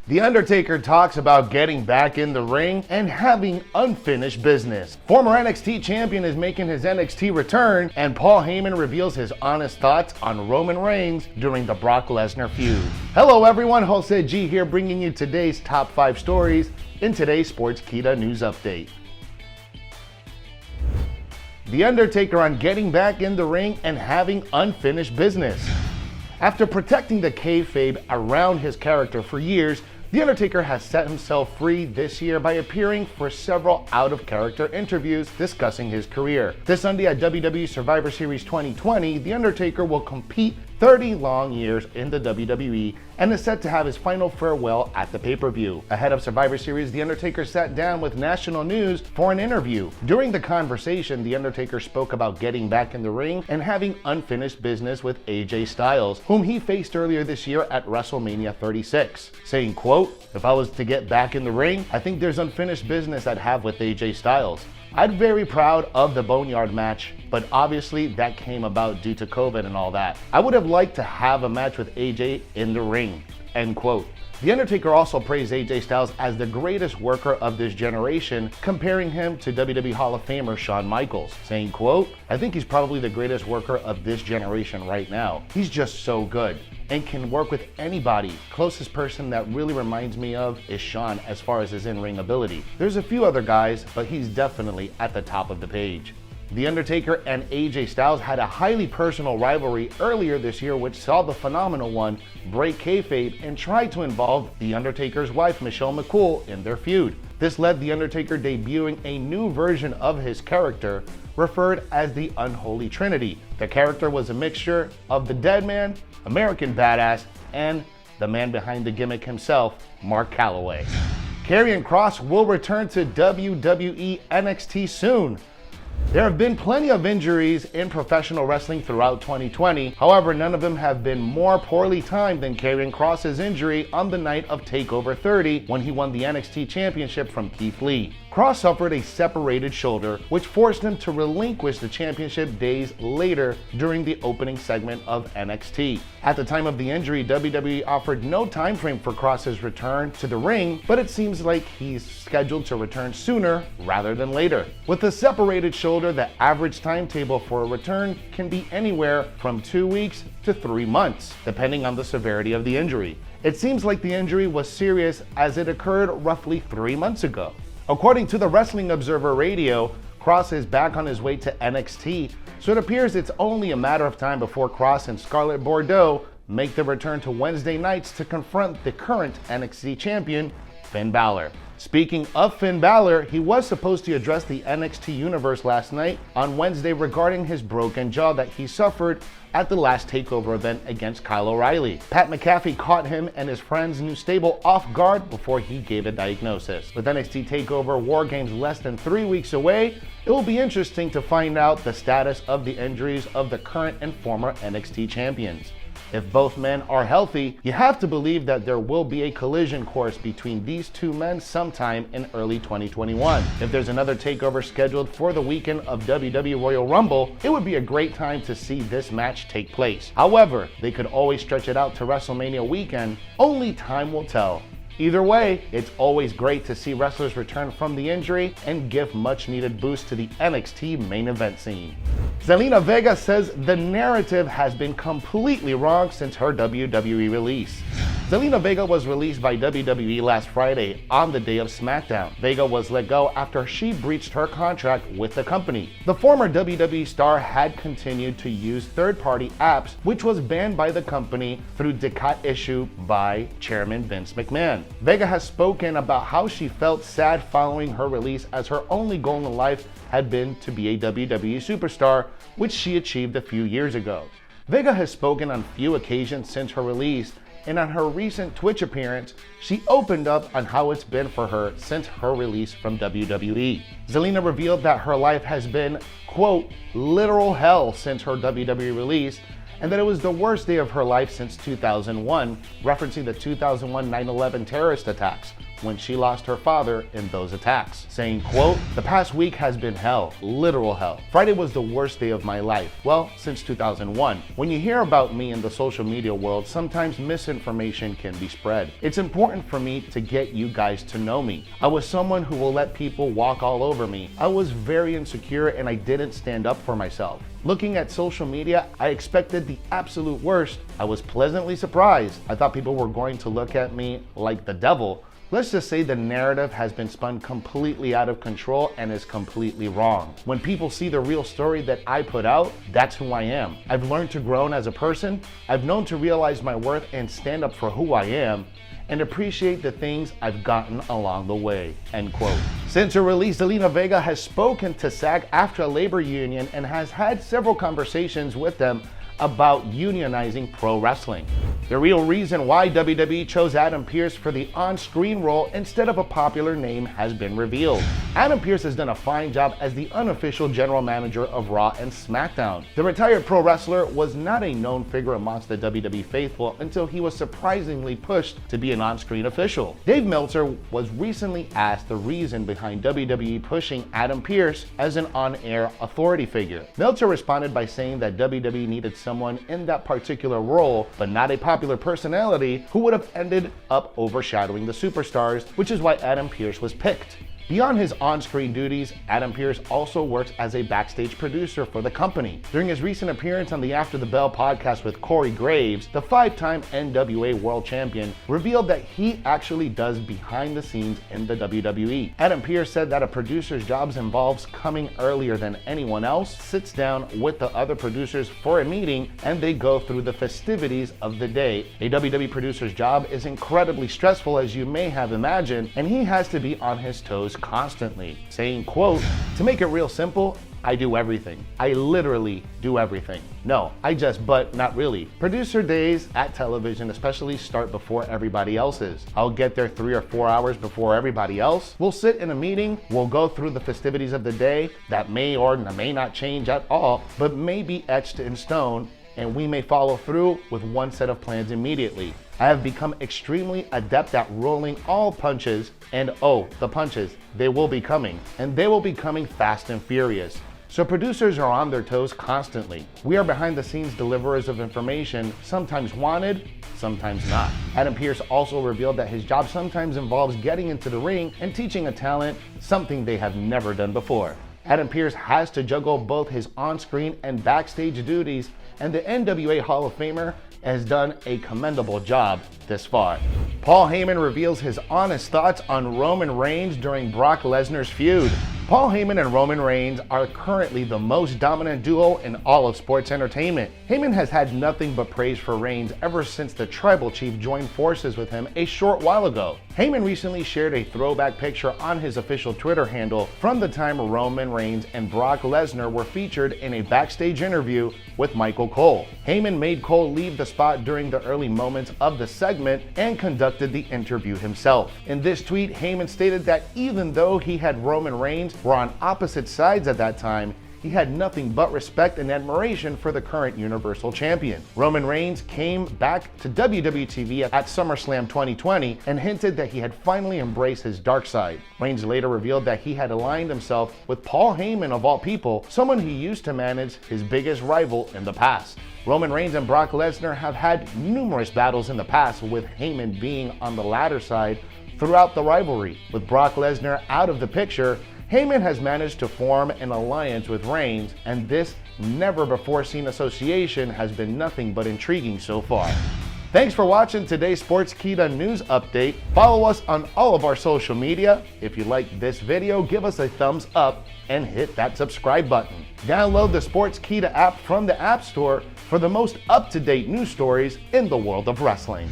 The Undertaker talks about getting back in the ring and having unfinished business. Former NXT Champion is making his NXT return, and Paul Heyman reveals his honest thoughts on Roman Reigns during the Brock Lesnar feud. Hello everyone, Jose G here bringing you today's top 5 stories in today's Sportskeeda News Update. The Undertaker on getting back in the ring and having unfinished business. After protecting the kayfabe around his character for years, The Undertaker has set himself free this year by appearing for several out-of-character interviews discussing his career. This Sunday at WWE Survivor Series 2020, The Undertaker will compete 30 long years in the WWE and is set to have his final farewell at the pay-per-view. Ahead of Survivor Series, The Undertaker sat down with National News for an interview. During the conversation, The Undertaker spoke about getting back in the ring and having unfinished business with AJ Styles, whom he faced earlier this year at WrestleMania 36, saying, quote, "If I was to get back in the ring, I think there's unfinished business I'd have with AJ Styles. I'm very proud of the Boneyard match, but obviously that came about due to COVID and all that. I would have liked to have a match with AJ in the ring," end quote. The Undertaker also praised AJ Styles as the greatest worker of this generation, comparing him to WWE Hall of Famer Shawn Michaels, saying, quote, "I think he's probably the greatest worker of this generation right now. He's just so good and can work with anybody. Closest person that really reminds me of is Shawn as far as his in-ring ability. There's a few other guys, but he's definitely at the top of the page." The Undertaker and AJ Styles had a highly personal rivalry earlier this year, which saw the Phenomenal One break kayfabe and try to involve The Undertaker's wife, Michelle McCool, in their feud. This led The Undertaker debuting a new version of his character, referred as the Unholy Trinity. The character was a mixture of the Dead Man, American Badass, and the man behind the gimmick himself, Mark Calloway. Karrion Kross will return to WWE NXT soon. There have been plenty of injuries in professional wrestling throughout 2020. However, none of them have been more poorly timed than Karrion Kross's injury on the night of TakeOver 30 when he won the NXT Championship from Keith Lee. Kross suffered a separated shoulder, which forced him to relinquish the championship days later during the opening segment of NXT. At the time of the injury, WWE offered no time frame for Kross's return to the ring, but it seems like he's scheduled to return sooner rather than later. With a separated shoulder, the average timetable for a return can be anywhere from 2 weeks to 3 months, depending on the severity of the injury. It seems like the injury was serious as it occurred roughly 3 months ago. According to the Wrestling Observer Radio, Kross is back on his way to NXT, so it appears it's only a matter of time before Kross and Scarlett Bordeaux make the return to Wednesday nights to confront the current NXT champion, Finn Balor. Speaking of Finn Balor, he was supposed to address the NXT universe last night on Wednesday regarding his broken jaw that he suffered at the last TakeOver event against Kyle O'Reilly. Pat McAfee caught him and his friend's new stable off guard before he gave a diagnosis. With NXT TakeOver War Games less than 3 weeks away, it will be interesting to find out the status of the injuries of the current and former NXT champions. If both men are healthy, you have to believe that there will be a collision course between these two men sometime in early 2021. If there's another takeover scheduled for the weekend of WWE Royal Rumble, it would be a great time to see this match take place. However, they could always stretch it out to WrestleMania weekend. Only time will tell. Either way, it's always great to see wrestlers return from the injury and give much needed boost to the NXT main event scene. Zelina Vega says the narrative has been completely wrong since her WWE release. Zelina Vega was released by WWE last Friday on the day of SmackDown. Vega was let go after she breached her contract with the company. The former WWE star had continued to use third-party apps, which was banned by the company through Decade issue by Chairman Vince McMahon. Vega has spoken about how she felt sad following her release, as her only goal in life had been to be a WWE superstar, which she achieved a few years ago. Vega has spoken on few occasions since her release, and on her recent Twitch appearance, she opened up on how it's been for her since her release from WWE. Zelina revealed that her life has been, quote, literal hell since her WWE release, and that it was the worst day of her life since 2001, referencing the 2001 9/11 terrorist attacks, when she lost her father in those attacks, saying, quote, "The past week has been hell, literal hell. Friday was the worst day of my life. Well, since 2001. When you hear about me in the social media world, sometimes misinformation can be spread. It's important for me to get you guys to know me. I was someone who will let people walk all over me. I was very insecure and I didn't stand up for myself. Looking at social media, I expected the absolute worst. I was pleasantly surprised. I thought people were going to look at me like the devil. Let's just say the narrative has been spun completely out of control and is completely wrong. When people see the real story that I put out, that's who I am. I've learned to grow as a person. I've known to realize my worth and stand up for who I am and appreciate the things I've gotten along the way," end quote. Since her release, Zelina Vega has spoken to SAG after a labor union and has had several conversations with them about unionizing pro wrestling. The real reason why WWE chose Adam Pearce for the on-screen role instead of a popular name has been revealed. Adam Pearce has done a fine job as the unofficial general manager of Raw and SmackDown. The retired pro wrestler was not a known figure amongst the WWE faithful until he was surprisingly pushed to be an on-screen official. Dave Meltzer was recently asked the reason behind WWE pushing Adam Pearce as an on-air authority figure. Meltzer responded by saying that WWE needed someone in that particular role, but not a popular personality who would have ended up overshadowing the superstars, which is why Adam Pearce was picked. Beyond his on-screen duties, Adam Pearce also works as a backstage producer for the company. During his recent appearance on the After the Bell podcast with Corey Graves, the 5-time NWA World Champion revealed that he actually does behind the scenes in the WWE. Adam Pearce said that a producer's job involves coming earlier than anyone else, sits down with the other producers for a meeting, and they go through the festivities of the day. A WWE producer's job is incredibly stressful, as you may have imagined, and he has to be on his toes constantly, saying, quote, "To make it real simple, I do everything. I literally do everything. No, but not really. Producer days at television especially start before everybody else's. I'll get there 3 or 4 hours before everybody else. We'll sit in a meeting, we'll go through the festivities of the day that may or may not change at all, but may be etched in stone, and we may follow through with one set of plans immediately. I have become extremely adept at rolling all punches, and the punches, they will be coming, and they will be coming fast and furious. So producers are on their toes constantly. We are behind the scenes deliverers of information, sometimes wanted, sometimes not." Adam Pearce also revealed that his job sometimes involves getting into the ring and teaching a talent something they have never done before. Adam Pearce has to juggle both his on-screen and backstage duties, and the NWA Hall of Famer has done a commendable job this far. Paul Heyman reveals his honest thoughts on Roman Reigns during Brock Lesnar's feud. Paul Heyman and Roman Reigns are currently the most dominant duo in all of sports entertainment. Heyman has had nothing but praise for Reigns ever since the Tribal Chief joined forces with him a short while ago. Heyman recently shared a throwback picture on his official Twitter handle from the time Roman Reigns and Brock Lesnar were featured in a backstage interview with Michael Cole. Heyman made Cole leave the spot during the early moments of the segment and conducted the interview himself. In this tweet, Heyman stated that even though he had Roman Reigns were on opposite sides at that time, he had nothing but respect and admiration for the current Universal Champion. Roman Reigns came back to WWE TV at SummerSlam 2020 and hinted that he had finally embraced his dark side. Reigns later revealed that he had aligned himself with Paul Heyman, of all people, someone he used to manage his biggest rival in the past. Roman Reigns and Brock Lesnar have had numerous battles in the past, with Heyman being on the latter side throughout the rivalry. With Brock Lesnar out of the picture, Heyman has managed to form an alliance with Reigns, and this never-before-seen association has been nothing but intriguing so far. Thanks for watching today's Sportskeeda news update. Follow us on all of our social media. If you like this video, give us a thumbs up and hit that subscribe button. Download the Sportskeeda app from the App Store for the most up-to-date news stories in the world of wrestling.